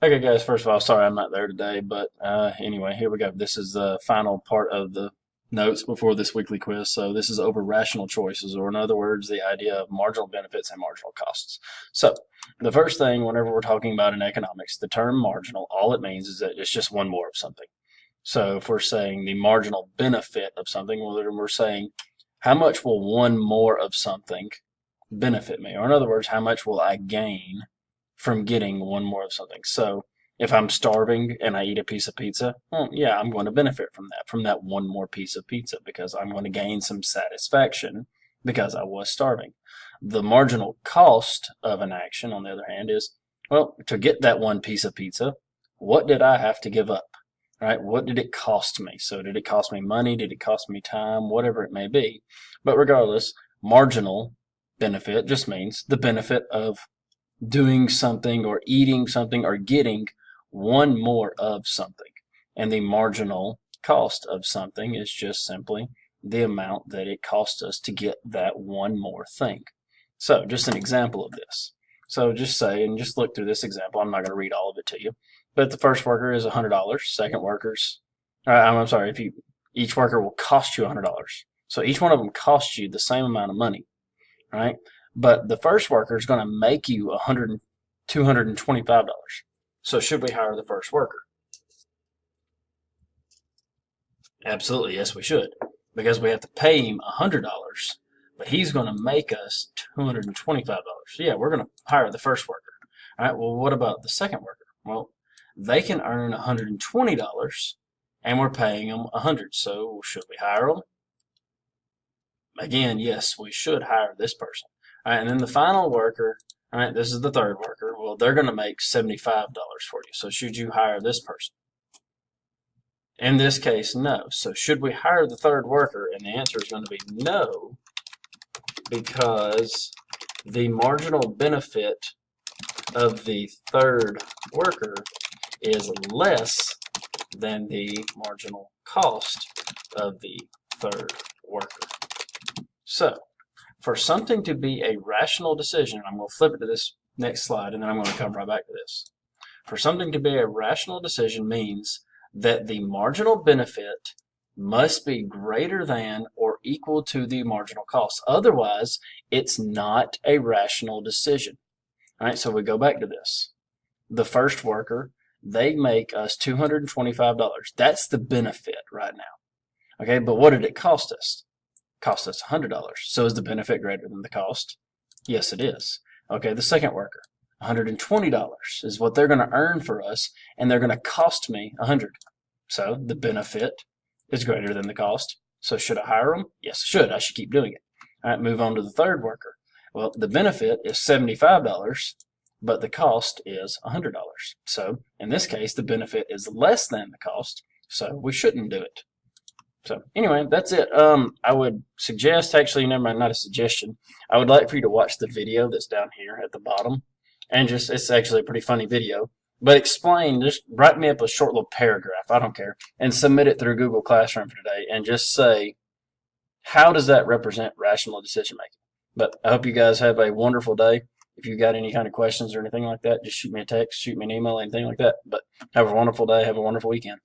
Okay, guys, first of all, sorry I'm not there today, but anyway, here we go. This is the final part of the notes before this weekly quiz. So this is over rational choices, or in other words, the idea of marginal benefits and marginal costs. So the first thing, whenever we're talking about in economics, the term marginal, all it means is that it's just one more of something. So if we're saying the marginal benefit of something, well, then we're saying how much will one more of something benefit me? Or in other words, how much will I gain from getting one more of something? So if I'm starving and I eat a piece of pizza, well, yeah, I'm going to benefit from that one more piece of pizza because I'm going to gain some satisfaction because I was starving. The marginal cost of an action, on the other hand, is, well, to get that one piece of pizza, what did I have to give up? Right? What did it cost me? So did it cost me money? Did it cost me time? Whatever it may be. But regardless, marginal benefit just means the benefit of doing something or eating something or getting one more of something. And the marginal cost of something is just simply the amount that it costs us to get that one more thing. So just an example of this. So just say, and just look through this example. I'm not going to read all of it to you, but the first worker is $100. Second worker's, I'm sorry, each worker will cost you $100. So each one of them costs you the same amount of money, right? But the first worker is going to make you $225. So should we hire the first worker? Absolutely, yes, we should, because we have to pay him $100, but he's going to make us $225. So yeah, we're going to hire the first worker. All right, well, what about the second worker? Well, they can earn $120, and we're paying them $100. So should we hire them? Again, yes, we should hire this person. All right, and then the final worker, all right, this is the third worker. Well, they're going to make $75 for you. So should you hire this person? In this case, no. So should we hire the third worker? And the answer is going to be no, because the marginal benefit of the third worker is less than the marginal cost of the third worker. So for something to be a rational decision, I'm going to flip it to this next slide, and then I'm going to come right back to this. For something to be a rational decision means that the marginal benefit must be greater than or equal to the marginal cost. Otherwise, it's not a rational decision. All right, so we go back to this. The first worker, they make us $225. That's the benefit right now. Okay, but what did it cost us? It cost us $100. So is the benefit greater than the cost? Yes, it is. Okay, the second worker, $120 is what they're going to earn for us, and they're going to cost me $100. So the benefit is greater than the cost. So should I hire them? Yes, I should. I should keep doing it. All right, move on to the third worker. Well, the benefit is $75, but the cost is $100. So in this case, the benefit is less than the cost, so we shouldn't do it. So anyway, that's it. I would suggest, actually, never mind, not a suggestion. I would like for you to watch the video that's down here at the bottom. And just, it's actually a pretty funny video. But explain, just write me up a short little paragraph, I don't care, and submit it through Google Classroom for today. And just say, how does that represent rational decision making? But I hope you guys have a wonderful day. If you've got any kind of questions or anything like that, just shoot me a text, shoot me an email, anything like that. But have a wonderful day. Have a wonderful weekend.